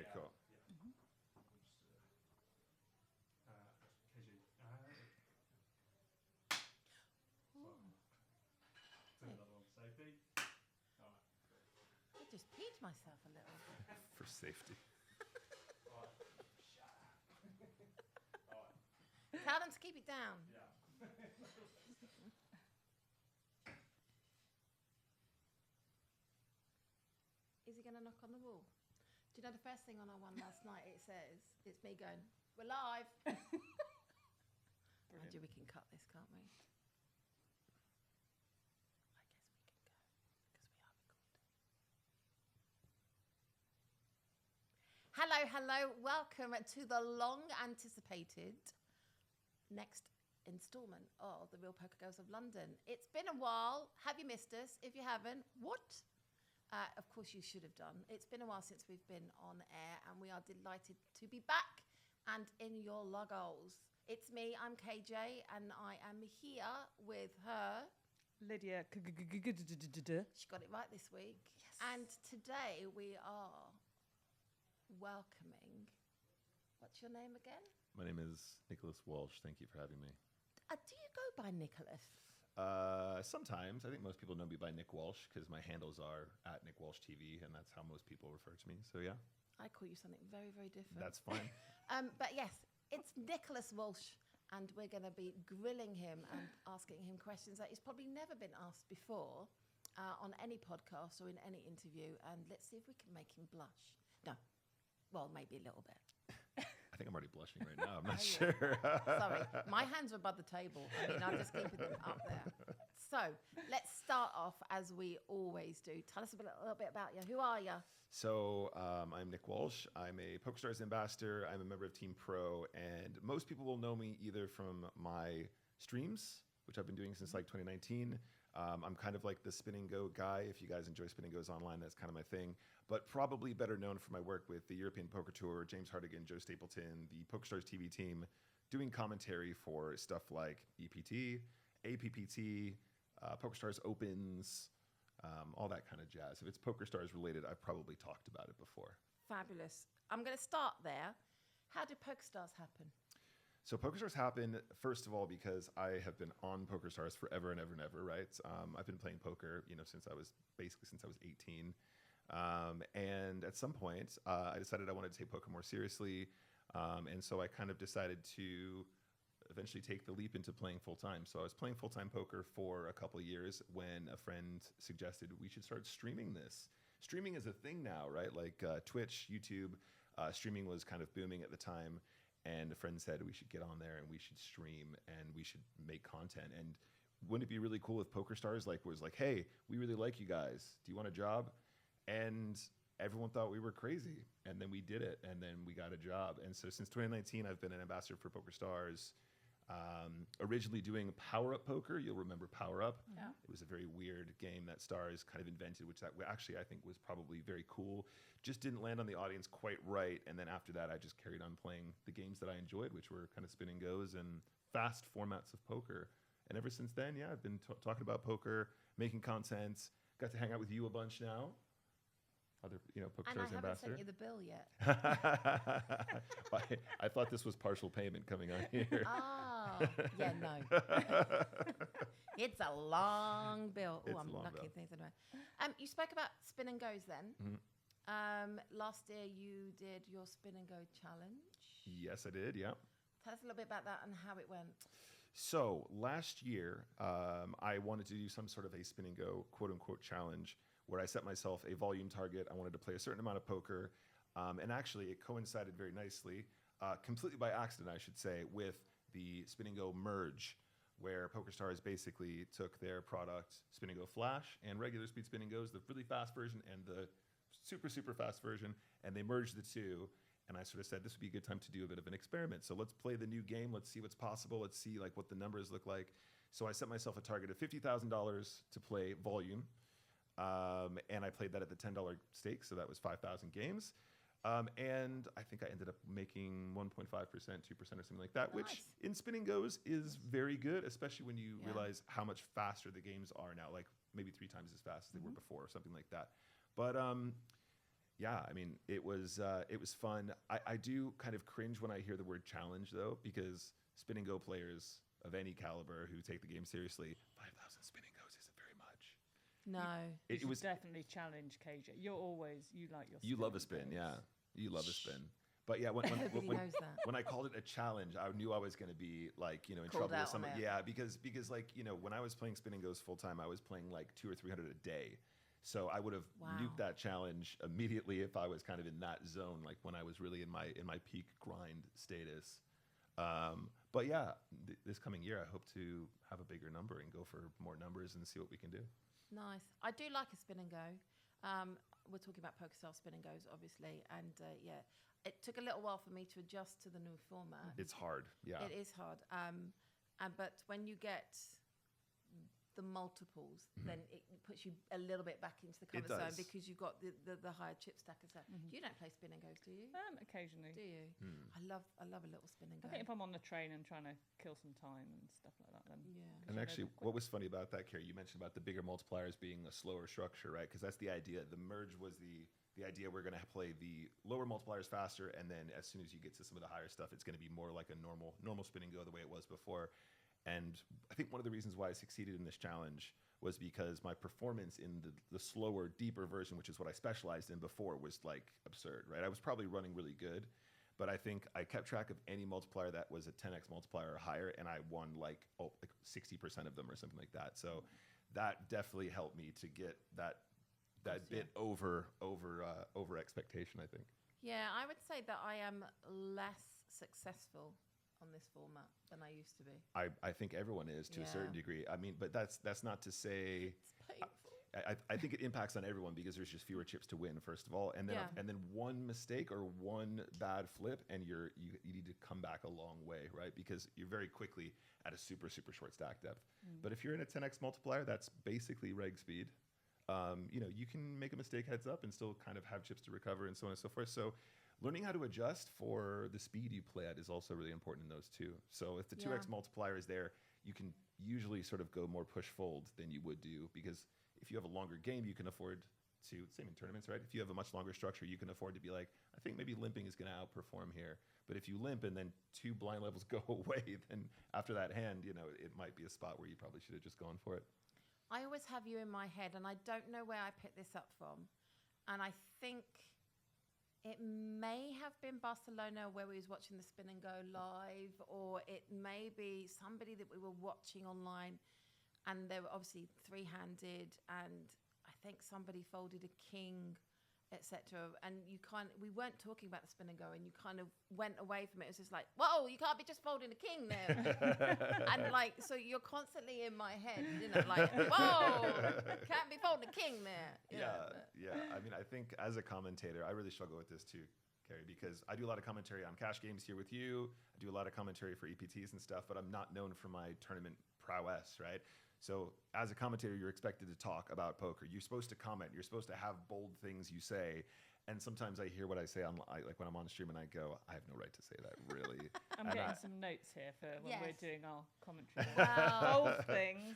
right, cool. I just peed myself a little. For safety. Tell them to keep it down. Is he going to knock on the wall? Do you know the first thing on our one last night it says? It's me going, we're live. Mind you, we can cut this, can't we? I guess we can go because we are recording. Hello. Welcome to the long-anticipated next instalment of The Real Poker Girls of London. It's been a while. Have you missed us? If you haven't, what? Of course you should have done. It's been a while since we've been on air, and we are delighted to be back and in your loggles. It's me, I'm KJ, and I am here with her. Lydia Cugudda. She got it right this week. Yes. And today we are welcoming, what's your name again? My name is Nicholas Walsh. Thank you for having me. Do you go by Nicholas? Sometimes. I think most people know me by Nick Walsh because my handles are at Nick Walsh TV, and that's how most people refer to me. So, yeah. I call you something very, very different. That's fine. But yes, it's Nicholas Walsh, and we're going to be grilling him and asking him questions that he's probably never been asked before on any podcast or in any interview. And let's see if we can make him blush. No. Well, maybe a little bit. I think I'm already blushing right now. I'm not sure. Sorry, my hands are above the table. I mean, I'm just keeping them up there. So let's start off as we always do. Tell us a little bit about you. Who are you? So I'm Nick Walsh. I'm a PokerStars ambassador. I'm a member of Team Pro, and most people will know me either from my streams, which I've been doing since like 2019. I'm kind of like the spin and go guy. If you guys enjoy spin and goes online, that's kind of my thing. But probably better known for my work with the European Poker Tour, James Hartigan, Joe Stapleton, the PokerStars TV team, doing commentary for stuff like EPT, APPT, PokerStars Opens, all that kind of jazz. If it's PokerStars related, I've probably talked about it before. Fabulous. I'm going to start there. How did PokerStars happen? So PokerStars happened, first of all, because I have been on PokerStars forever and ever and ever, right? I've been playing poker, since I was 18. And at some point, I decided I wanted to take poker more seriously. And so I kind of decided to eventually take the leap into playing full-time. So I was playing full-time poker for a couple of years when a friend suggested we should start streaming this. Streaming is a thing now, right? Like Twitch, YouTube, streaming was kind of booming at the time. And a friend said we should get on there and we should stream and we should make content. And wouldn't it be really cool if PokerStars was like, hey, we really like you guys. Do you want a job? And everyone thought we were crazy. And then we did it. And then we got a job. And so since 2019, I've been an ambassador for PokerStars. Originally doing Power Up Poker. You'll remember Power Up. Yeah. It was a very weird game that Stars kind of invented, which that actually I think was probably very cool. Just didn't land on the audience quite right. And then after that, I just carried on playing the games that I enjoyed, which were kind of spin and goes and fast formats of poker. And ever since then, yeah, I've been talking about poker, making content, got to hang out with you a bunch now. Other, PokerStars and I haven't ambassador. sent you the bill yet. I thought this was partial payment coming on here. Yeah, no. It's a long bill. Oh, I'm knocking things anyway. You spoke about spin and goes then. Mm-hmm. Last year you did your spin and go challenge. Yes, I did, yeah. Tell us a little bit about that and how it went. So last year, I wanted to do some sort of a spin and go quote unquote challenge where I set myself a volume target. I wanted to play a certain amount of poker. And actually it coincided very nicely, completely by accident, I should say, with the Spin and Go merge, where PokerStars basically took their product, Spin and Go Flash, and regular speed Spin and Goes, the really fast version and the super, super fast version, and they merged the two. And I sort of said, this would be a good time to do a bit of an experiment. So let's play the new game. Let's see what's possible. Let's see what the numbers look like. So I set myself a target of $50,000 to play volume. And I played that at the $10 stake. So that was 5,000 games. And I think I ended up making 1.5%, 2% or something like that, Nice. which in spin and goes is very good, especially when you realize how much faster the games are now, like maybe 3 times as fast as they were before or something like that. But Yeah, I mean, it was fun. I do kind of cringe when I hear the word challenge, though, because spin and go players of any caliber who take the game seriously, 5,000 spin and goes isn't very much. No. It was definitely challenge KJ. You like your. You love a spin, yeah. You love a spin. But yeah, Nobody knows that. when I called it a challenge, I knew I was going to be like, in Called trouble out with someone. on it. Yeah, because like, when I was playing spin and goes full time, I was playing like 200 or 300 a day. So I would have nuked that challenge immediately if I was kind of in that zone, like when I was really in my peak grind status. But yeah, this coming year, I hope to have a bigger number and go for more numbers and see what we can do. Nice. I do like a spin and go. We're talking about PokerStars spin and goes, obviously, and it took a little while for me to adjust to the new format. It's hard, yeah. It is hard. But when you get the multiples, then it puts you a little bit back into the comfort zone because you've got the higher chip stack and stuff. You don't play spin and goes, do you? Occasionally. Do you? I love a little spin and go. I think if I'm on the train and trying to kill some time and stuff like that, then And actually, what was funny about that, Kerry, you mentioned about the bigger multipliers being a slower structure, right? Because that's the idea. The merge was the idea we're going to play the lower multipliers faster, and then as soon as you get to some of the higher stuff, it's going to be more like a normal spin and go the way it was before. And I think one of the reasons why I succeeded in this challenge was because my performance in the slower, deeper version, which is what I specialized in before, was like absurd, right? I was probably running really good, but I think I kept track of any multiplier that was a 10x multiplier or higher, and I won like 60% of them or something like that. So that definitely helped me to get that bit over expectation, I think. Yeah, I would say that I am less successful on this format than I used to be. I think everyone is to a certain degree. I mean, but that's not to say. It's painful. I think it impacts on everyone because there's just fewer chips to win, first of all, and then one mistake or one bad flip, and you need to come back a long way, right? Because you're very quickly at a super short stack depth. But if you're in a 10x multiplier, that's basically reg speed. You can make a mistake heads up and still kind of have chips to recover and so on and so forth. So learning how to adjust for the speed you play at is also really important in those two. So if the 2x multiplier is there, you can usually sort of go more push-fold than you would do, because if you have a longer game, you can afford to, same in tournaments, right? If you have a much longer structure, you can afford to be like, I think maybe limping is going to outperform here. But if you limp and then 2 blind levels go away, then after that hand, it might be a spot where you probably should have just gone for it. I always have you in my head, and I don't know where I picked this up from. And I think it may have been Barcelona where we was watching the spin and go live, or it may be somebody that we were watching online, and they were obviously three-handed, and I think somebody folded a king, etc. And we weren't talking about the spin and go, and you kind of went away from it. It was just like, whoa, you can't be just folding a king there. And like, so you're constantly in my head, like, whoa, can't be folding a king there. Yeah. I mean, I think as a commentator, I really struggle with this too, Kerry, because I do a lot of commentary on cash games here with you. I do a lot of commentary for EPTs and stuff, but I'm not known for my tournament prowess, right? So as a commentator, you're expected to talk about poker. You're supposed to comment. You're supposed to have bold things you say. And sometimes I hear what I say like when I'm on stream, and I go, I have no right to say that, really. I'm getting some notes here for when we're doing our commentary. Wow. Bold things.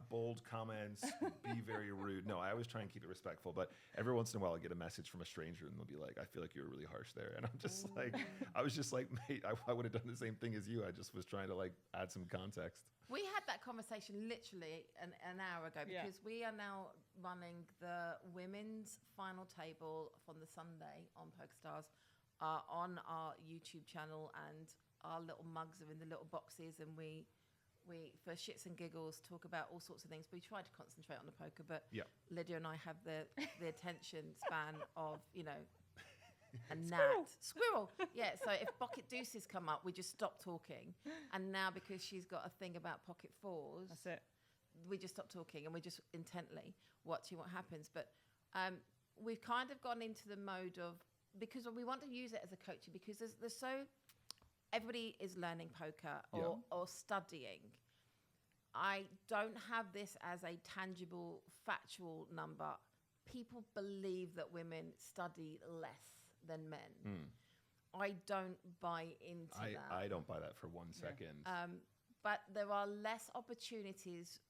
Bold comments, be very rude. No, I always try and keep it respectful, but every once in a while I get a message from a stranger and they'll be like, I feel like you were really harsh there. And I'm just like, I was just like, mate, I would have done the same thing as you. I just was trying to like add some context. We had that conversation literally an hour ago, because we are now running the women's final table from the Sunday on PokerStars on our YouTube channel, and our little mugs are in the little boxes, and we for shits and giggles talk about all sorts of things. We try to concentrate on the poker, but Lydia and I have the attention span of a gnat. Squirrel. Yeah, so if pocket deuces come up, we just stop talking. And now because she's got a thing about pocket fours, that's it. We just stop talking and we're just intently watching what happens. But we've kind of gone into the mode of, because we want to use it as a coaching, because there's everybody is learning poker or studying. I don't have this as a tangible, factual number. People believe that women study less than men. I don't buy into that. I don't buy that for 1 second. But there are less opportunities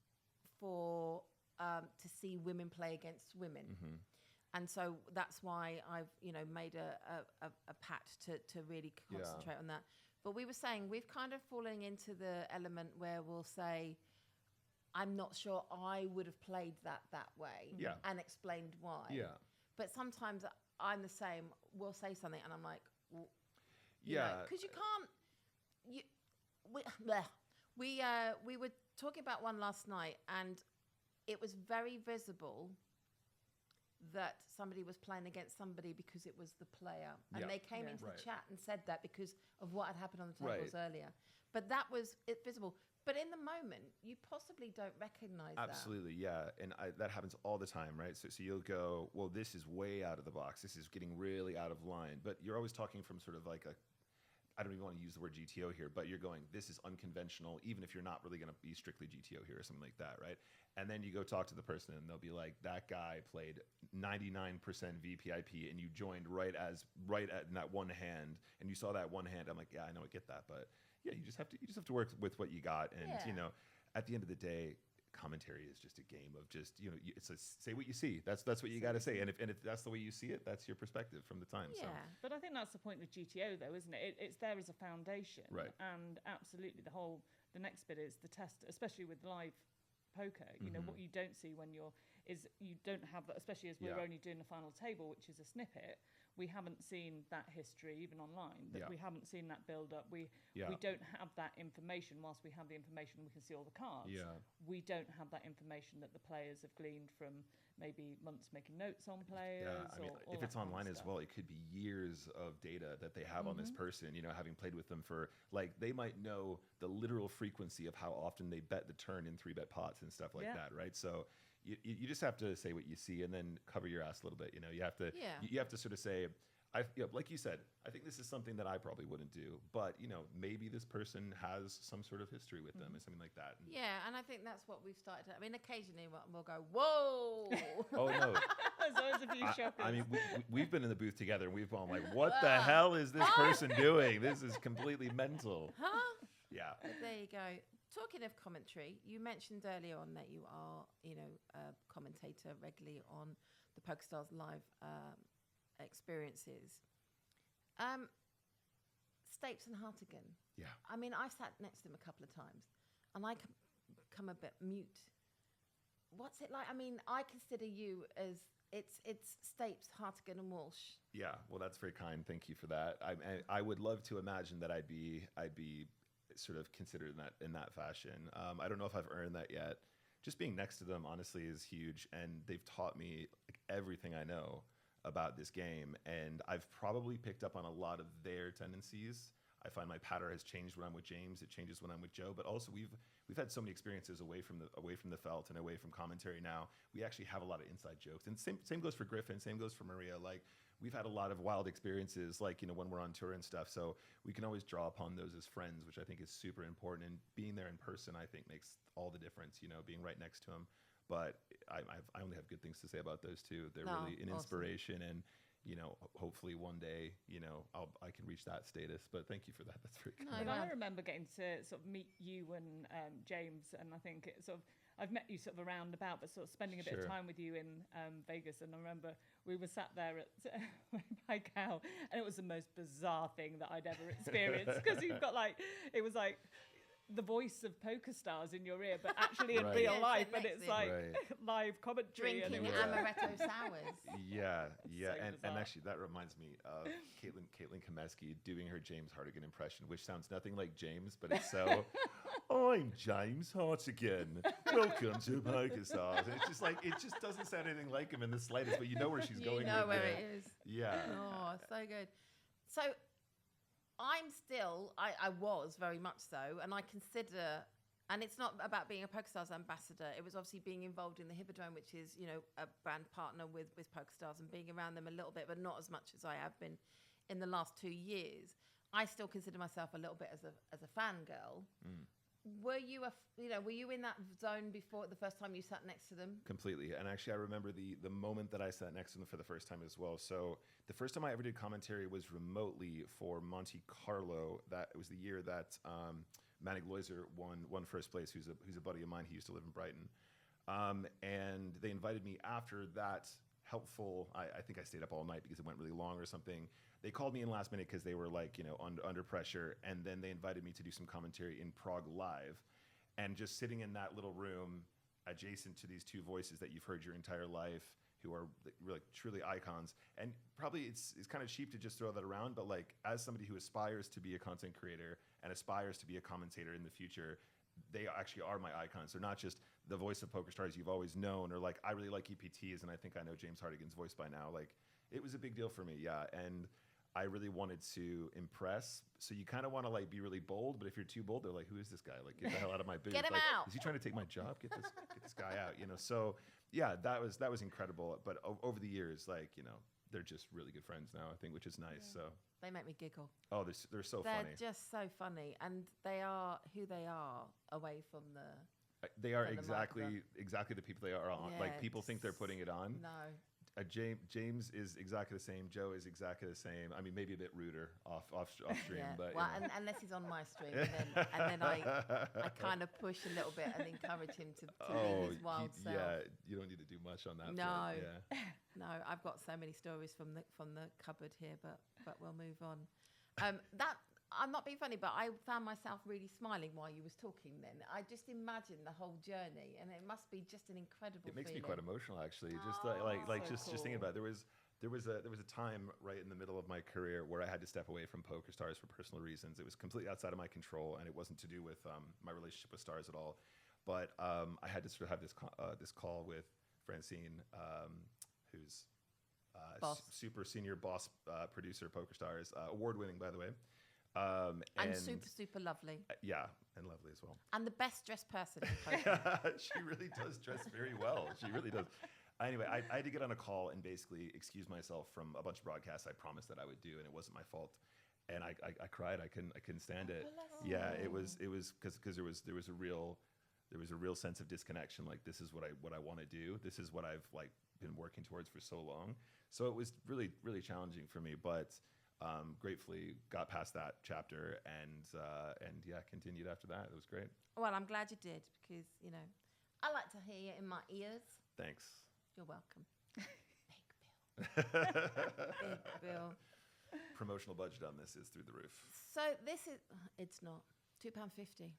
for to see women play against women. And so that's why I've, made a pact to really concentrate on that. But we were saying we've kind of fallen into the element where we'll say, I'm not sure I would have played that way and explained why. Yeah. But sometimes I'm the same. We'll say something and I'm like, well, because you can't. We were talking about one last night, and it was very visible that somebody was playing against somebody because it was the player, and they came into the chat and said that because of what had happened on the tables earlier. But that was visible. But in the moment, you possibly don't recognize that. Absolutely, yeah. And that happens all the time, right? So you'll go, well, this is way out of the box. This is getting really out of line. But you're always talking from sort of like I don't even want to use the word GTO here, but you're going, this is unconventional, even if you're not really going to be strictly GTO here or something like that, right? And then you go talk to the person and they'll be like, that guy played 99% VPIP and you joined right at that one hand and you saw that one hand. I'm like, yeah, I know, I get that, but yeah, you just have to work with what you got. And at the end of the day, commentary is just a game of just, it's say what you see. That's what you got to say. And if that's the way you see it, that's your perspective from the time. Yeah. So. But I think that's the point with GTO though, isn't it? It's there as a foundation. Right. And absolutely the next bit is the test, especially with live poker. What you don't see when you don't have that, especially as we're only doing the final table, which is a snippet. We haven't seen that history even online. We haven't seen that build up. We don't have that information. Whilst we have the information, we can see all the cards. Yeah. We don't have that information that the players have gleaned from maybe months making notes on players. Yeah, I mean, if it's online as well, it could be years of data that they have on this person. Having played with them for they might know the literal frequency of how often they bet the turn in 3-bet pots and stuff like that, right? So. You just have to say what you see and then cover your ass a little bit. You have to you have to sort of say, like you said, I think this is something that I probably wouldn't do, but maybe this person has some sort of history with them or something like that. And I think that's what we've started. I mean, occasionally we'll go, whoa. Oh no, there's always a few shockers. I mean, we've been in the booth together and we've gone like, what the hell is this person doing? This is completely mental. Yeah. But there you go. Talking of commentary, you mentioned earlier on that you are, a commentator regularly on the PokerStars live experiences. Stapes and Hartigan. Yeah. I mean, I've sat next to him a couple of times, and I come a bit mute. What's it like? I mean, I consider you as it's Stapes, Hartigan, and Walsh. Yeah. Well, that's very kind. Thank you for that. I would love to imagine that I'd be sort of considered in that fashion. I don't know if I've earned that yet. Just being next to them, honestly, is huge. And they've taught me everything I know about this game. And I've probably picked up on a lot of their tendencies. I find my pattern has changed when I'm with James. It changes when I'm with Joe. But also we've had so many experiences away from the felt and away from commentary now. We actually have a lot of inside jokes. And same goes for Griffin. Same goes for Maria. We've had a lot of wild experiences, when we're on tour and stuff. So we can always draw upon those as friends, which I think is super important. And being there in person, I think, makes all the difference, being right next to them. But I only have good things to say about those two. They're really an inspiration. And, hopefully one day, I can reach that status. But thank you for that. That's very kind. I remember getting to sort of meet you and James. And I think it sort of, I've met you sort of around about, but sort of spending a bit of time with you in Vegas. And I remember we were sat there at my cow, and it was the most bizarre thing that I'd ever experienced, because you've got it was like the voice of PokerStars in your ear, but actually in real life, and it's live commentary. Drinking amaretto sours. Yeah. So and actually that reminds me of Caitlin Komeski doing her James Hartigan impression, which sounds nothing like James, but it's so, I'm James Hartigan. Welcome to PokerStars. And it's just it just doesn't sound anything like him in the slightest, but you know where she's going with it. You know where it is. Yeah. Oh, so good. So I was very much so, and I consider, and it's not about being a PokerStars ambassador, it was obviously being involved in the Hippodrome, which is, a brand partner with PokerStars, and being around them a little bit, but not as much as I have been in the last 2 years. I still consider myself a little bit as a fangirl. Were you were you in that zone before the first time you sat next to them? Completely. And actually, I remember the moment that I sat next to them for the first time as well. So the first time I ever did commentary was remotely for Monte Carlo. That it was the year that Manig Loiser won first place. Who's a buddy of mine. He used to live in Brighton, and they invited me after that helpful. I think I stayed up all night because it went really long or something. They called me in last minute because they were like, under pressure. And then they invited me to do some commentary in Prague live. And just sitting in that little room adjacent to these two voices that you've heard your entire life, who are really truly icons. And probably it's kind of cheap to just throw that around, but like as somebody who aspires to be a content creator and aspires to be a commentator in the future, they actually are my icons. They're not just the voice of PokerStars you've always known, or like I really like EPTs and I think I know James Hardigan's voice by now. Like it was a big deal for me, yeah. And I really wanted to impress. So you kind of want to like be really bold, but if you're too bold, they're like, who is this guy? Like get the hell out of my booth. Get him like, out. Is he trying to take my job? Get this guy out, So yeah, that was incredible. But over the years, like, they're just really good friends now, I think, which is nice. So They make me giggle. oh, they're so They're funny. just so funny, and they are who they are away from the. They are from the exactly the people they are on. Yeah, Like people think they're putting it on. No. James is exactly the same. Joe is exactly the same. I mean, maybe a bit ruder off stream, Yeah. but Well, unless he's on my stream, and then I kind of push a little bit and encourage him to be his wild self. yeah, you don't need to do much on that. No. front, yeah. No, I've got so many stories from the cupboard here, but we'll move on. I'm not being funny, but I found myself really smiling while you was talking then. I just imagined the whole journey, and it must be just an incredible It makes feeling. me quite emotional, actually. Just Oh, just thinking about it. There was a time right in the middle of my career where I had to step away from PokerStars for personal reasons. It was completely outside of my control, and it wasn't to do with my relationship with stars at all. But I had to sort of have this call with Francine, who's super senior boss producer PokerStars, award-winning, by the way. And super lovely. Yeah, and lovely as well. And the best dressed person in poker. She really does dress very well. She really does. Anyway, I had to get on a call and basically excuse myself from a bunch of broadcasts I promised that I would do, and it wasn't my fault. And I cried. I couldn't stand it. Yeah, it was because there was a real sense of disconnection. Like, this is what I want to do. This is what I've like been working towards for so long. So it was really challenging for me, but gratefully got past that chapter and yeah, continued after that. It was great. Well, I'm glad you did, because I like to hear you in my ears. Thanks. You're welcome. Big Bill. Big Bill. Promotional budget on this is through the roof. So it's not £2.50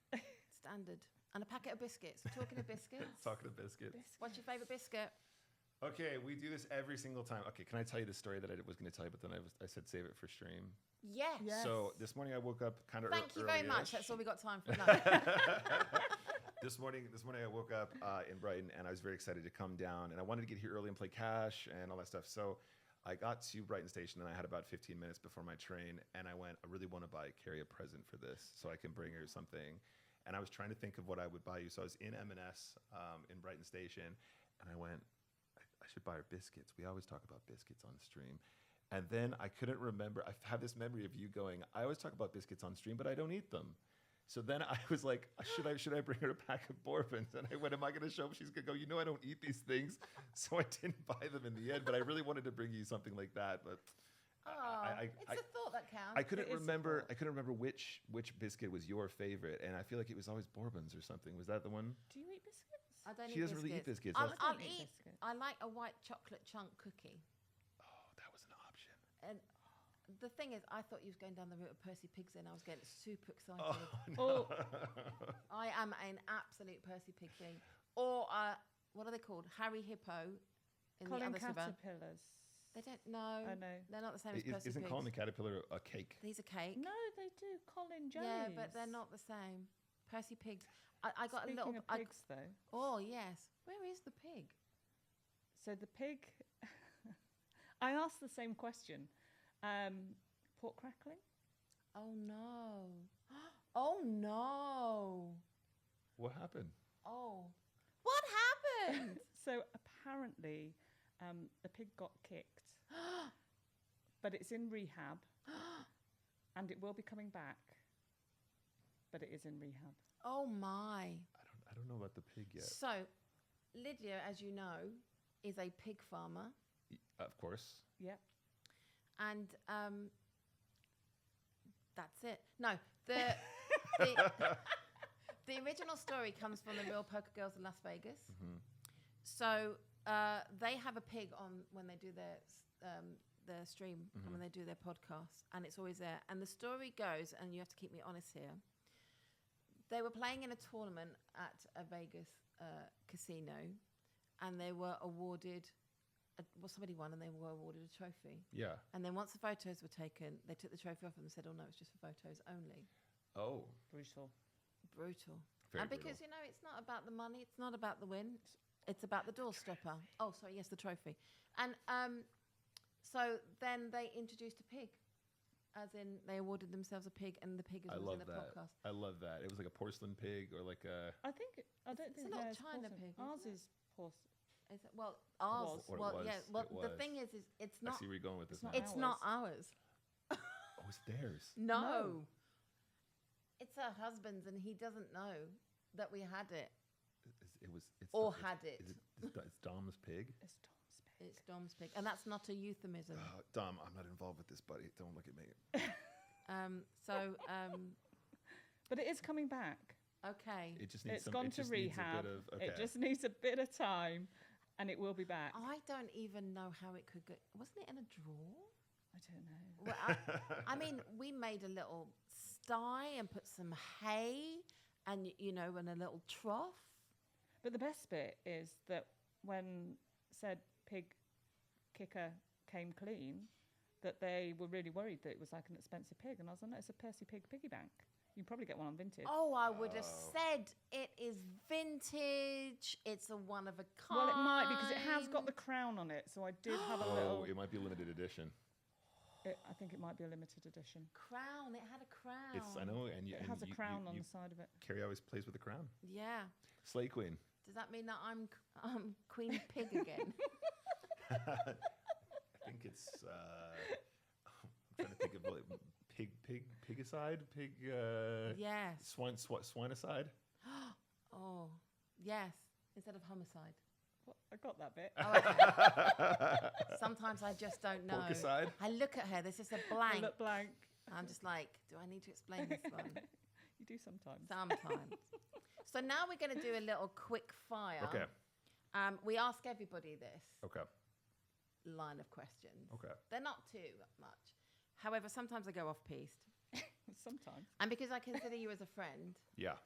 standard, and a packet of biscuits. Talking of biscuits. Talking of biscuits. What's your favourite biscuit? Okay, we do this every single time. Okay, can I tell you the story that I was going to tell you, but then I said save it for stream? Yes. So this morning I woke up kind of early. Thank you very much. That's all we got time for. No. This morning I woke up in Brighton, and I was very excited to come down, and I wanted to get here early and play cash and all that stuff. So I got to Brighton Station, and I had about 15 minutes before my train, and I went, I really want to buy Kerry a present for this so I can bring her something. And I was trying to think of what I would buy you. So I was in M&S in Brighton Station, and I went, I should buy her biscuits. We always talk about biscuits on stream. And then I couldn't remember. I have this memory of you going, I always talk about biscuits on stream, but I don't eat them. So then I was like, should I bring her a pack of bourbons? And I went, am I going to show up? She's going to go, I don't eat these things. So I didn't buy them in the end, but I really wanted to bring you something like that. But it's a thought that counts. I couldn't remember which biscuit was your favorite. And I feel like it was always bourbons or something. Was that the one? Do you eat biscuits? I don't She eat doesn't really eat biscuits. I'll eat. I like a white chocolate chunk cookie. Oh, that was an option. And the thing is, I thought you was going down the route of Percy Pigs, and I was getting super excited. Oh, no. I am an absolute Percy Pig thing. Or what are they called? Harry Hippo. In Colin the other Caterpillars. They don't know. I know. They're not the same as Percy Isn't Pigs. Colin the Caterpillar a cake? He's a cake. No, they do. Colin Jones. Yeah, but they're not the same. Percy Pigs. I got Speaking a little. of pigs, though. Oh yes. Where is the pig? So the pig. I asked the same question. Pork crackling. Oh no. Oh no. What happened? Oh. What happened? So apparently, the pig got kicked, but it's in rehab, and it will be coming back, but it is in rehab. Oh my. I don't know about the pig yet. So, Lydia, as you know, is a pig farmer. Of course. Yep. And that's it. No, the original story comes from the Real Poker Girls in Las Vegas. Mm-hmm. So they have a pig on when they do their stream and when they do their podcast, and it's always there. And the story goes, and you have to keep me honest here. They were playing in a tournament at a Vegas casino, and they were awarded. Somebody won, and they were awarded a trophy. Yeah. And then once the photos were taken, they took the trophy off them and said, "Oh no, it's just for photos only." Oh. Brutal. Very because brutal. it's not about the money, it's not about the win, it's about the doorstopper. Oh, sorry, yes, the trophy. And so then they introduced a pig, as in they awarded themselves a pig, and the pig was in the podcast. I love that. It was like a porcelain pig or like a. I don't think a little China porcelain. pig. Ours is porcelain. Is it, well, ours. Or it Well, was, yeah. Well, it the was. thing is it's not. I see where you're going with this. It's not now. It's not ours. Oh, it's theirs. No. It's her husband's, and he doesn't know that we had it. It's Dom's pig. It's Tom's pig. It's Dom's pig, and that's not a euphemism. Dom, I'm not involved with this, buddy. Don't look at me. But it is coming back. Okay. It just needs It's gone to rehab. It just needs a bit of time, and it will be back. I don't even know how it could go. Wasn't it in a drawer? I don't know. Well, I mean, we made a little sty and put some hay, and and a little trough. But the best bit is that when said pig kicker came clean, that they were really worried that it was like an expensive pig. And I was like, no, it's a Percy Pig piggy bank. You can probably get one on Vinted. Oh, I would have said it is vintage. It's a one of a kind. Well, it might, because it has got the crown on it. So I did have a little. Oh, it might be a limited edition. I think it might be a limited edition. Crown. It had a crown. I know, and It has a crown on the side of it. Kerry always plays with the crown. Yeah. Slay Queen. Does that mean that I'm Queen Pig again? I think it's. I'm trying to think of pigicide, Yes. Swinecide. Oh, yes. Instead of homicide. What? I got that bit. Oh, okay. Sometimes I just don't know. Porkicide. I look at her. There's just a blank. I look blank. I'm just like, do I need to explain this one? You do sometimes. Sometimes. So now we're going to do a little quick fire. Okay. We ask everybody this Okay. line of questions. Okay. They're not too much. However, sometimes I go off-piste. Sometimes. And because I consider you as a friend. Yeah.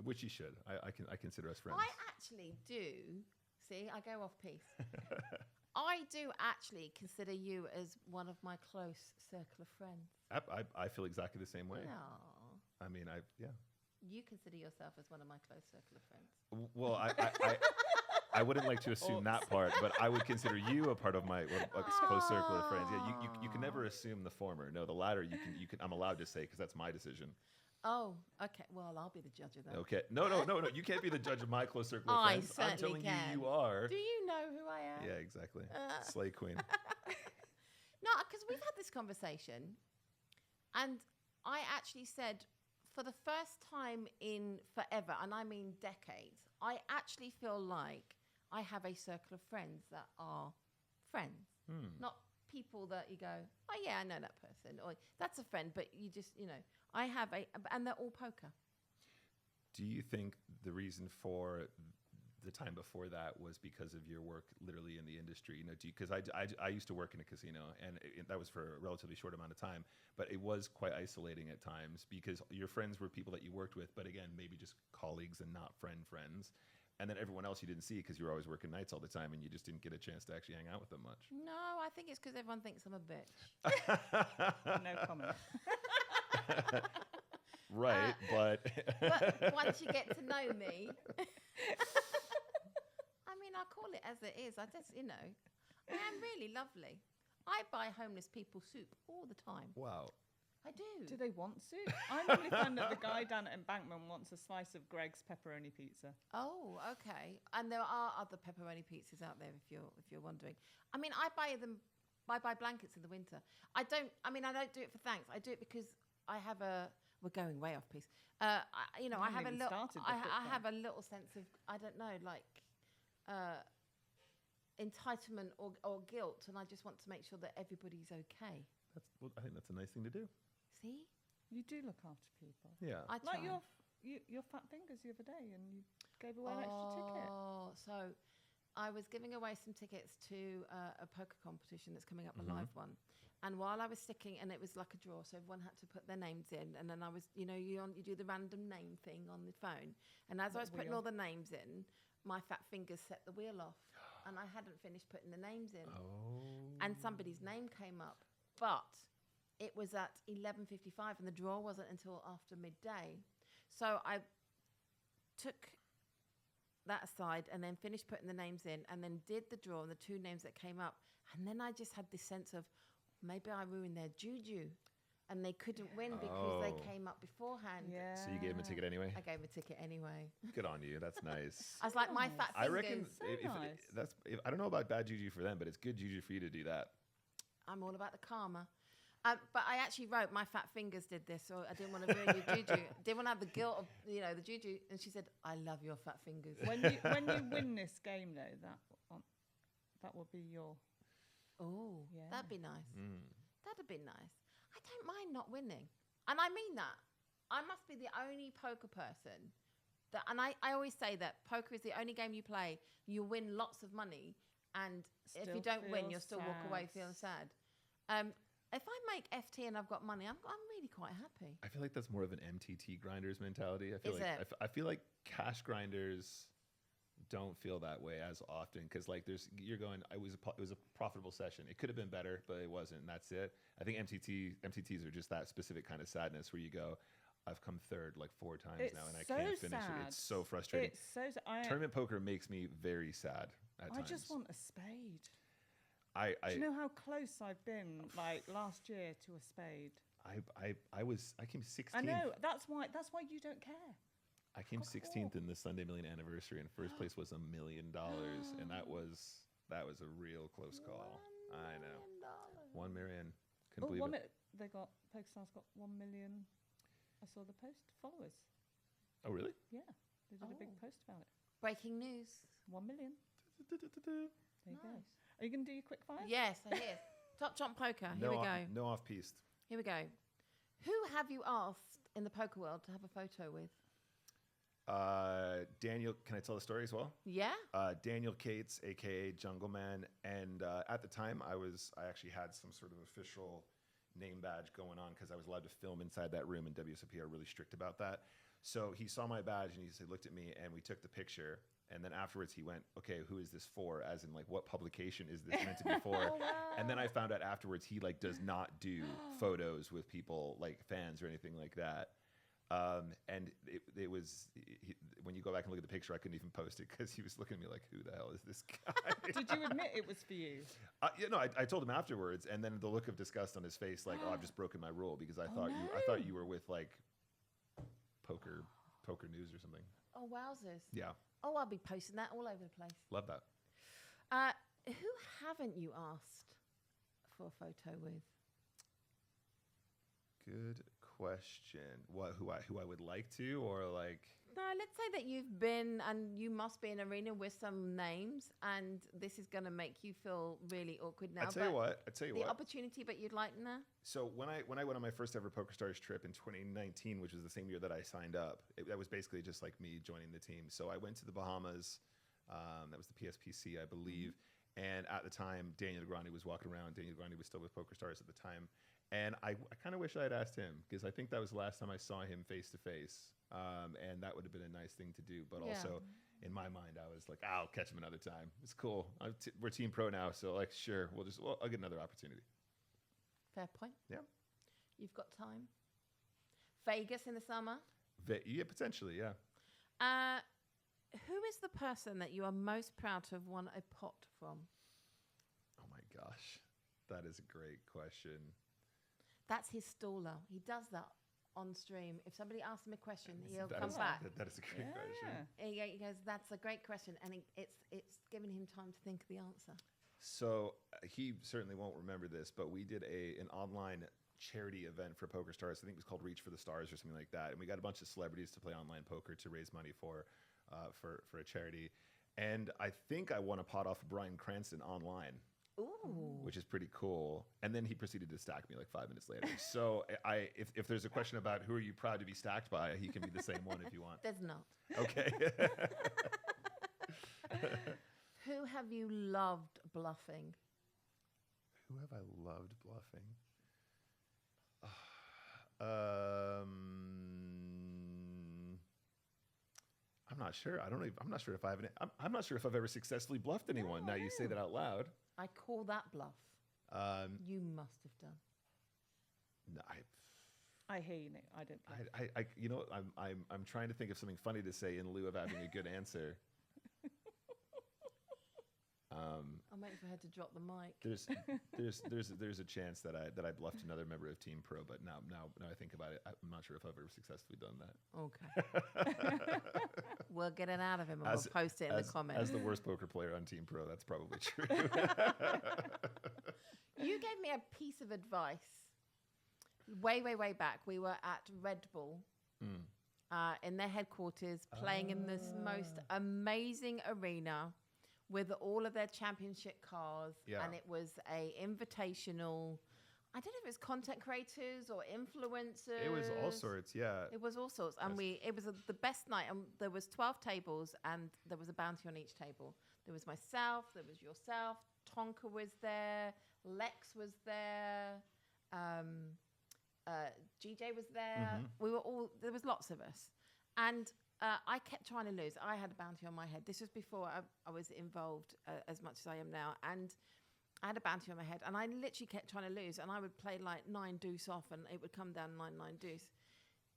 Which you should. I consider us friends. I actually do. See, I go off-piste. I do actually consider you as one of my close circle of friends. I feel exactly the same way. No. I mean, yeah. You consider yourself as one of my close circle of friends. Well, I wouldn't like to assume that part, but I would consider you a part of my close circle of friends. Yeah, you can never assume the former. No, the latter you can. I'm allowed to say because that's my decision. Oh, okay. Well, I'll be the judge of that. Okay. No. You can't be the judge of my close circle of friends. I certainly I'm telling can. you are. Do you know who I am? Yeah, exactly. Slay Queen. No, because we've had this conversation, and I actually said, for the first time in forever, and I mean decades, I actually feel like I have a circle of friends that are friends, not people that you go, oh yeah, I know that person, or that's a friend, but you just, I have and they're all poker. Do you think the reason for the time before that was because of your work literally in the industry? Because I used to work in a casino, and that was for a relatively short amount of time, but it was quite isolating at times because your friends were people that you worked with, but again, maybe just colleagues and not friends. And then everyone else you didn't see because you were always working nights all the time, and you just didn't get a chance to actually hang out with them much. No, I think it's because everyone thinks I'm a bitch. No comment. Right, but once you get to know me, I mean, I call it as it is. I just, I am really lovely. I buy homeless people soup all the time. Wow. I do. Do they want soup? I normally find that the guy down at Embankment wants a slice of Greg's pepperoni pizza. Oh, okay. And there are other pepperoni pizzas out there if you're wondering. I mean, I buy blankets in the winter. I don't do it for thanks. I do it because I have we're going way off piece. I have a little sense of, I don't know, like entitlement or guilt, and I just want to make sure that everybody's okay. I think that's a nice thing to do. See? You do look after people. Yeah. I try. Like your fat fingers the other day, and you gave away an extra ticket. Oh, so I was giving away some tickets to a poker competition that's coming up, a live one. And while I was sticking, and it was like a draw, so everyone had to put their names in. And then I was, you do the random name thing on the phone. And as I was putting all the names in, my fat fingers set the wheel off. And I hadn't finished putting the names in. Oh. And somebody's name came up. But it was at 11:55, and the draw wasn't until after midday. So I took that aside and then finished putting the names in and then did the draw and the two names that came up. And then I just had this sense of, maybe I ruined their juju and they couldn't win because they came up beforehand. Yeah. So you gave him a ticket anyway? I gave him a ticket anyway. Good on you. That's nice. I was like, my fat fingers. I reckon nice. I don't know about bad juju for them, but it's good juju for you to do that. I'm all about the karma. But I actually wrote, my fat fingers did this, so I didn't want to ruin your juju. Didn't want to have the guilt of, the juju. And she said, I love your fat fingers. When you win this game, though, that will be your... Oh, yeah. That'd be nice. That'd be nice. I don't mind not winning. And I mean that. I must be the only poker person that, and I always say that poker is the only game you play, you win lots of money, and if you don't win, you'll still walk away feeling sad. If I make FT and I've got money, I'm really quite happy. I feel like that's more of an MTT grinders mentality. I feel like cash grinders don't feel that way as often because it was a profitable session. It could have been better, but it wasn't, and that's it. I think MTTs are just that specific kind of sadness where you go, I've come third like 4 times now and I can't finish it. It's so frustrating. It's so sad. Tournament poker makes me very sad at times. I just want a spade. Do you know how close I've been like last year to a spade? I came 16th. I know, that's why you don't care. I came 16th in the Sunday Million anniversary, and first place was $1 million, and that was a real close call. I know, $1 million. Couldn't believe it. PokerStars got 1 million. I saw the post followers. Oh really? Yeah, they did a big post about it. Breaking news. 1 million. There you go. Are you going to do your quick fire? Yes, I hear. Top Trump Poker. Here we go. No off-piste. Here we go. Who have you asked in the poker world to have a photo with? Daniel, can I tell the story as well? Yeah. Daniel Cates, aka Jungle Man, and at the time I actually had some sort of official name badge going on because I was allowed to film inside that room, and WSOP are really strict about that. So he saw my badge and he looked at me, and we took the picture. And then afterwards he went, okay, who is this for? As in, like, what publication is this meant to be for? Oh, wow. And then I found out afterwards he does not do photos with people like fans or anything like that. And it was when you go back and look at the picture, I couldn't even post it because he was looking at me like, who the hell is this guy? Did you admit it was for you? I told him afterwards, and then the look of disgust on his face, like, oh, I've just broken my rule because I thought you were with like poker news or something. Oh, wowzers. Yeah. Oh, I'll be posting that all over the place. Love that. Who haven't you asked for a photo with? Good question. Who I would like to, or like? No, let's say that you've been, and you must be in an arena with some names, and this is going to make you feel really awkward now. I tell you what. The opportunity, but you'd like to. So when I went on my first ever PokerStars trip in 2019, which was the same year that I signed up, that was basically just like me joining the team. So I went to the Bahamas. That was the PSPC, I believe. And at the time, Daniel Grande was walking around. Daniel Grande was still with PokerStars at the time. And I kind of wish I had asked him, because I think that was the last time I saw him face to face. And that would have been a nice thing to do. But also, in my mind, I was like, I'll catch him another time. It's cool. We're Team Pro now. So, like, sure, I'll get another opportunity. Fair point. Yeah. You've got time. Vegas in the summer? Yeah, potentially, yeah. Who is the person that you are most proud to have won a pot from? Oh, my gosh. That is a great question. That's his staller. He does that on stream. If somebody asks him a question, he'll come back. That is a great question. He goes, that's a great question. And it's giving him time to think of the answer. So he certainly won't remember this, but we did an online charity event for PokerStars. I think it was called Reach for the Stars or something like that. And we got a bunch of celebrities to play online poker to raise money for a charity. And I think I won a pot off of Bryan Cranston online. Ooh. Which is pretty cool. And then he proceeded to stack me like 5 minutes later. So if there's a question about who are you proud to be stacked by, he can be the same one if you want. There's not. Okay. Who have you loved bluffing? Who have I loved bluffing? I'm not sure. I'm not sure if I have any. I'm not sure if I've ever successfully bluffed anyone. Now you say that out loud. I call that bluff. You must have done. No, I hear you, Nick. I don't bluff. you know, I'm trying to think of something funny to say in lieu of having a good answer. I'm waiting for her to drop the mic. There's a chance that I bluffed another member of Team Pro, but now I think about it, I'm not sure if I've ever successfully done that. Okay. We'll get it out of him and we'll post it in the comments. As the worst poker player on Team Pro, that's probably true. You gave me a piece of advice way back. We were at Red Bull in their headquarters, playing in this most amazing arena with all of their championship cars, and it was a invitational. I don't know if it was content creators or influencers. It was all sorts, yeah. It was all sorts, and it was the best night. And there was 12 tables, and there was a bounty on each table. There was myself, there was yourself, Tonka was there, Lex was there, GJ was there. We were all there was lots of us, and I kept trying to lose. I had a bounty on my head. This was before I was involved as much as I am now. And I had a bounty on my head. And I literally kept trying to lose. And I would play like 9 deuce off. And it would come down 9 deuce.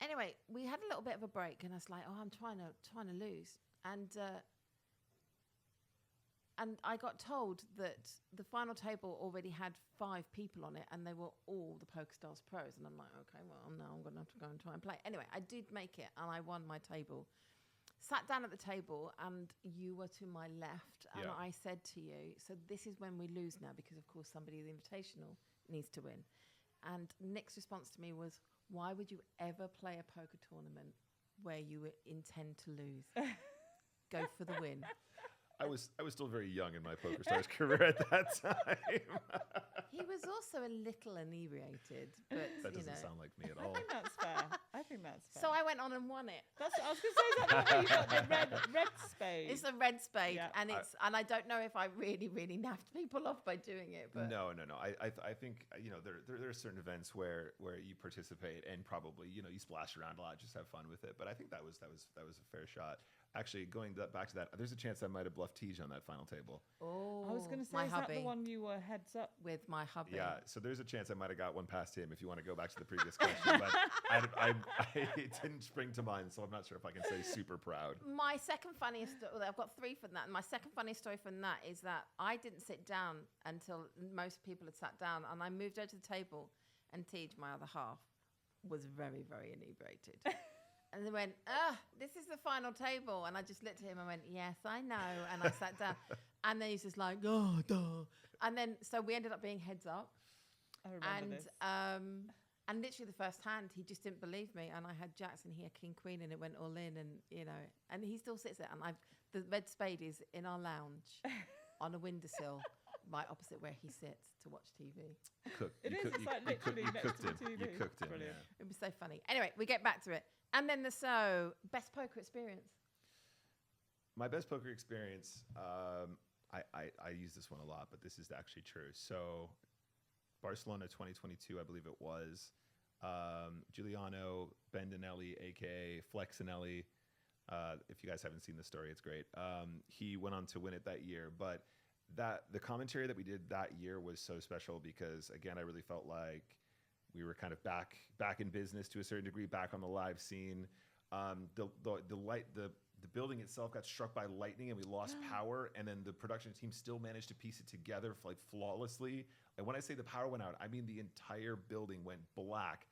Anyway, we had a little bit of a break. And I was like, oh, I'm trying to lose. And I got told that the final table already had 5 people on it, and they were all the PokerStars pros. And I'm like, okay, well, now I'm going to have to go and try and play. Anyway, I did make it, and I won my table. Sat down at the table, and you were to my left, and I said to you, so this is when we lose now, because, of course, somebody in the Invitational needs to win. And Nick's response to me was, why would you ever play a poker tournament where you intend to lose? Go for the win. I was still very young in my PokerStars career at that time. He was also a little inebriated, but that doesn't sound like me at all. I think that's fair. So I went on and won it. That's what I was going to say. Is that the one you got the red spade? It's a red spade, and I don't know if I really naffed people off by doing it. But No. I think there are certain events where you participate and probably you splash around a lot, just have fun with it. But I think that was a fair shot. Actually, going back to that, there's a chance I might have bluffed Tej on that final table. Oh, I was going to say, is that the one you were heads up with my hubby? Yeah, so there's a chance I might have got one past him if you want to go back to the previous question. But it didn't spring to mind, so I'm not sure if I can say super proud. My second funniest story, I've got 3 from that. My second funniest story from that is that I didn't sit down until most people had sat down, and I moved over to the table, and Tej, my other half, was very inebriated. And they went, this is the final table. And I just looked at him and went, yes, I know. And I sat down. And then he's just like, oh, duh. And then, so we ended up being heads up. I remember this. And literally the first hand, he just didn't believe me. And I had jacks and he had king, queen, and it went all in. And, and he still sits there. And the red spade is in our lounge on a windowsill, right opposite where he sits to watch TV. It's like literally next to the TV. You cooked him. Brilliant. Yeah. It was so funny. Anyway, we get back to it. And then best poker experience. My best poker experience, I use this one a lot, but this is actually true. So Barcelona 2022, I believe it was, Giuliano Bendinelli, a.k.a. Flexinelli. If you guys haven't seen the story, it's great. He went on to win it that year, but the commentary that we did that year was so special because, again, I really felt like we were kind of back in business to a certain degree, back on the live scene. The building itself got struck by lightning and we lost power, and then the production team still managed to piece it together like flawlessly. And when I say the power went out, I mean the entire building went black.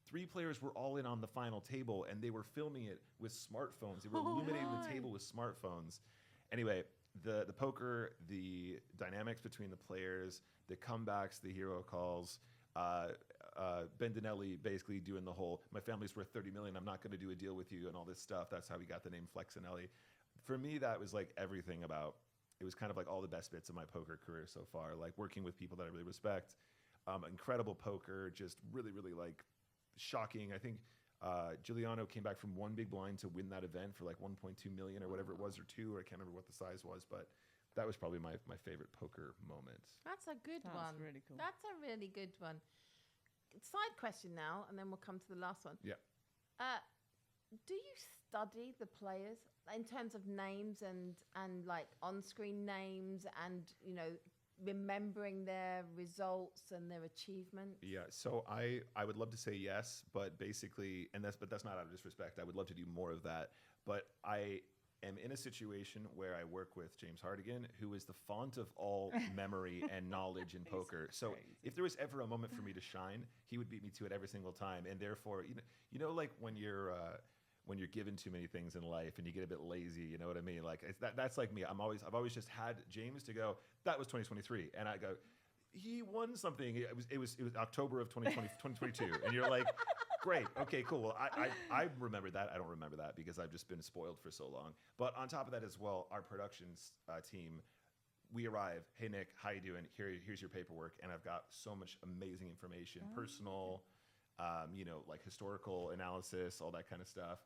3 players were all in on the final table, and they were filming it with smartphones. They were illuminating the table with smartphones. Anyway, the poker, the dynamics between the players, the comebacks, the hero calls. Bendinelli basically doing the whole, my family's worth 30 million, I'm not going to do a deal with you and all this stuff. That's how we got the name Flexinelli. For me, that was like everything about, it was kind of like all the best bits of my poker career so far, like working with people that I really respect. Incredible poker, just really like shocking. I think Giuliano came back from 1 big blind to win that event for like 1.2 million or whatever it was, or 2, or I can't remember what the size was, but that was probably my favorite poker moment. That's a good one. That's really cool. That's a really good one. Side question now, and then we'll come to the last one. Yeah. Do you study the players in terms of names and like on-screen names and, you know, remembering their results and their achievements? Yeah, so I would love to say yes, but basically, but that's not out of disrespect. I would love to do more of that, but I am in a situation where I work with James Hartigan, who is the font of all memory and knowledge in poker. So crazy. if there was ever a moment for me to shine, he would beat me to it every single time. And therefore, you know, like when you're given too many things in life and you get a bit lazy, you know what I mean? Like that's like me. I've always just had James to go, that was 2023, and I go, he won something. It was October of 2022, and you're like, great, okay, cool. Well, I remember that. I don't remember that because I've just been spoiled for so long. But on top of that as well, our productions team, we arrive. Hey Nick, how you doing? Here's your paperwork, and I've got so much amazing information, personal, you know, like historical analysis, all that kind of stuff.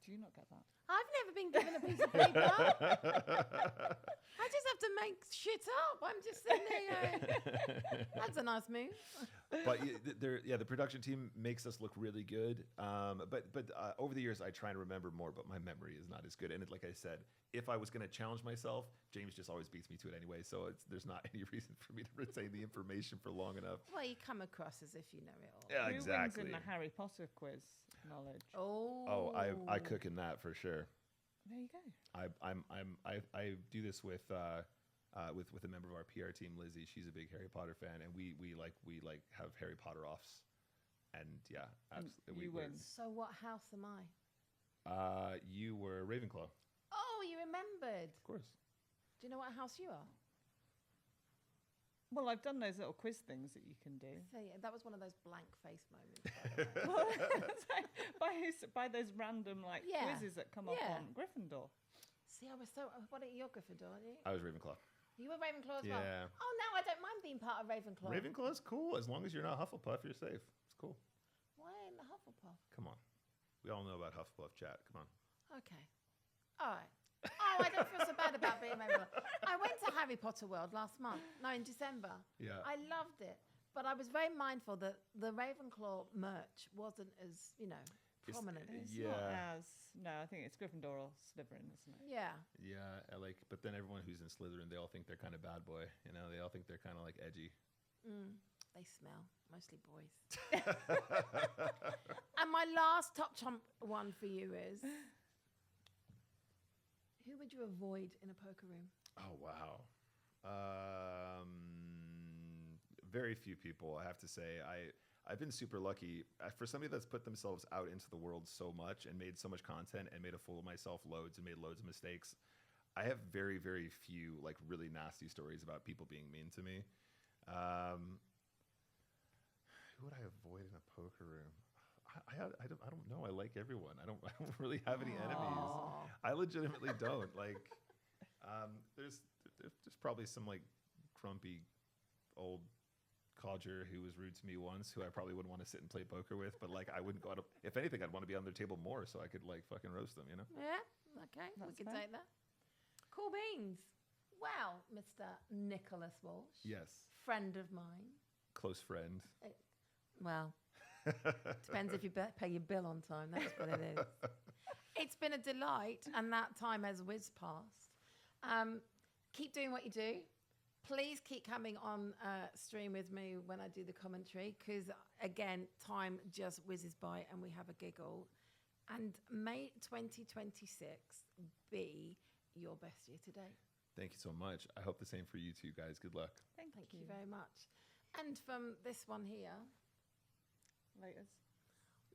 Do you not get that? I've never been given a piece of paper. I just have to make shit up. I'm just sitting there going, that's a nice move. But the production team makes us look really good. But over the years, I try and remember more, but my memory is not as good. And like I said, if I was going to challenge myself, James just always beats me to it anyway. So there's not any reason for me to retain the information for long enough. Well, you come across as if you know it all. Yeah, Who exactly. wins in the Harry Potter quiz knowledge? Oh, I cook in that for sure. There you go. I do this with a member of our PR team, Lizzie. She's a big Harry Potter fan, and we have Harry Potter offs, and yeah, absolutely. You win. So what house am I? You were Ravenclaw. Oh, you remembered. Of course. Do you know what house you are? Well, I've done those little quiz things that you can do. So yeah, that was one of those blank face moments. By the way. by those random quizzes that come up on Gryffindor. See, I was so. What are you, Gryffindor? Are you? I was Ravenclaw. You were Ravenclaw as well. Yeah. Oh no, I don't mind being part of Ravenclaw. Ravenclaw's cool as long as you're not Hufflepuff. You're safe. It's cool. Why in the Hufflepuff? Come on, we all know about Hufflepuff chat. Come on. Okay. All right. Oh, I don't feel so bad about being Ravenclaw. I went to Harry Potter World last month. No, in December. Yeah. I loved it, but I was very mindful that the Ravenclaw merch wasn't as prominent. No, I think it's Gryffindor or Slytherin, isn't it? Yeah. Yeah, but then everyone who's in Slytherin, they all think they're kind of bad boy. You know, they all think they're kind of like edgy. They smell, mostly boys. And my last top chump one for you is, who would you avoid in a poker room? Oh, wow. Very few people, I have to say. I've been super lucky. For somebody that's put themselves out into the world so much and made so much content and made a fool of myself loads and made loads of mistakes, I have very, very few like really nasty stories about people being mean to me. Who would I avoid in a poker room? I don't know. I like everyone. I don't really have any enemies. I legitimately don't. Like, there's probably some like grumpy old codger who was rude to me once, who I probably wouldn't want to sit and play poker with. But like, I wouldn't go out. If anything, I'd want to be on their table more so I could like fucking roast them. You know? Yeah. Okay. We can take that. Cool beans. Well, Mr. Nicholas Walsh. Yes. Friend of mine. Close friend. Well, depends if you pay your bill on time. That's what it is. It's been a delight, and that time has whizzed past. Keep doing what you do. Please keep coming on stream with me when I do the commentary, because, again, time just whizzes by and we have a giggle. And may 2026 be your best year to date. Thank you so much. I hope the same for you two guys. Good luck. Thank you very much. And from this one here.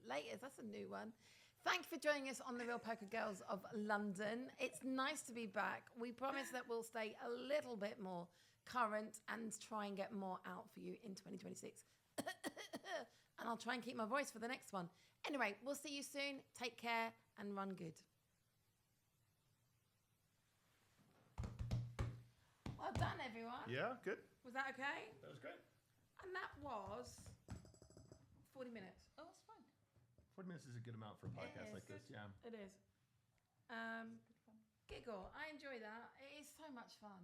Laters, that's a new one. Thank you for joining us on The Real Poker Girls of London. It's nice to be back. We promise that we'll stay a little bit more current and try and get more out for you in 2026. And I'll try and keep my voice for the next one. Anyway, we'll see you soon. Take care and run good. Well done, everyone. Yeah, good. Was that okay? That was great. And that was 40 minutes. Oh, that's fine. 40 minutes is a good amount for a podcast like this. Yeah. It is. Giggle. I enjoy that. It is so much fun.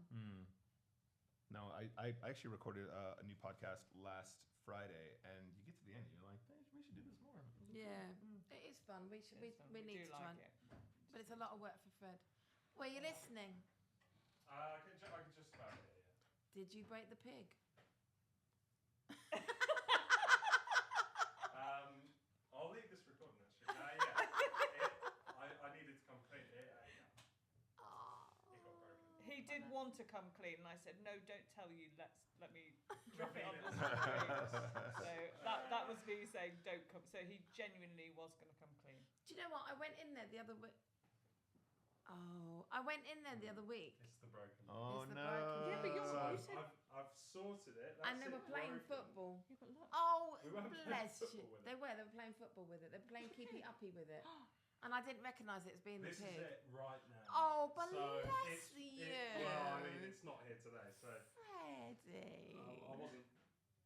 No, I actually recorded a new podcast last Friday, and you get to the end, you're like, hey, we should do this more. Yeah, it is fun. We should. We need to try. Like it. But it's a lot of work for Fred. Were you listening? I can just about hear you. Did you break the pig? I'll leave this recording actually. I needed to come clean. It got broken. He did want to come clean, and I said, no, don't tell you. Let me drop it on the screen. So that was me saying, don't come. So he genuinely was going to come clean. Do you know what? I went in there the other week. Oh, I went in there the other week. It's the broken. Oh, It's the no. broken. Yeah, but you're So you said. I've sorted it. And they That's were it, playing broken. football. Yeah, but look. Oh, We weren't playing bless you. football with it. They were playing football with it. They were playing keepy uppy with it. And I didn't recognise it as being This the is pig. it right now. Oh, So bless it's- you. Well, I mean, it's not here today, so Freddie. I wasn't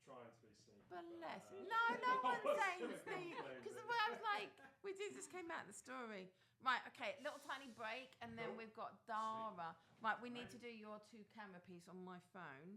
trying to be sneaky. Bless. but, No, no I one's was saying gonna Steve. complain, Because but- I was like, this came out in the story. Right, okay, little tiny break, and then Cool. we've got Dara. Right, we need to do your 2-camera piece on my phone.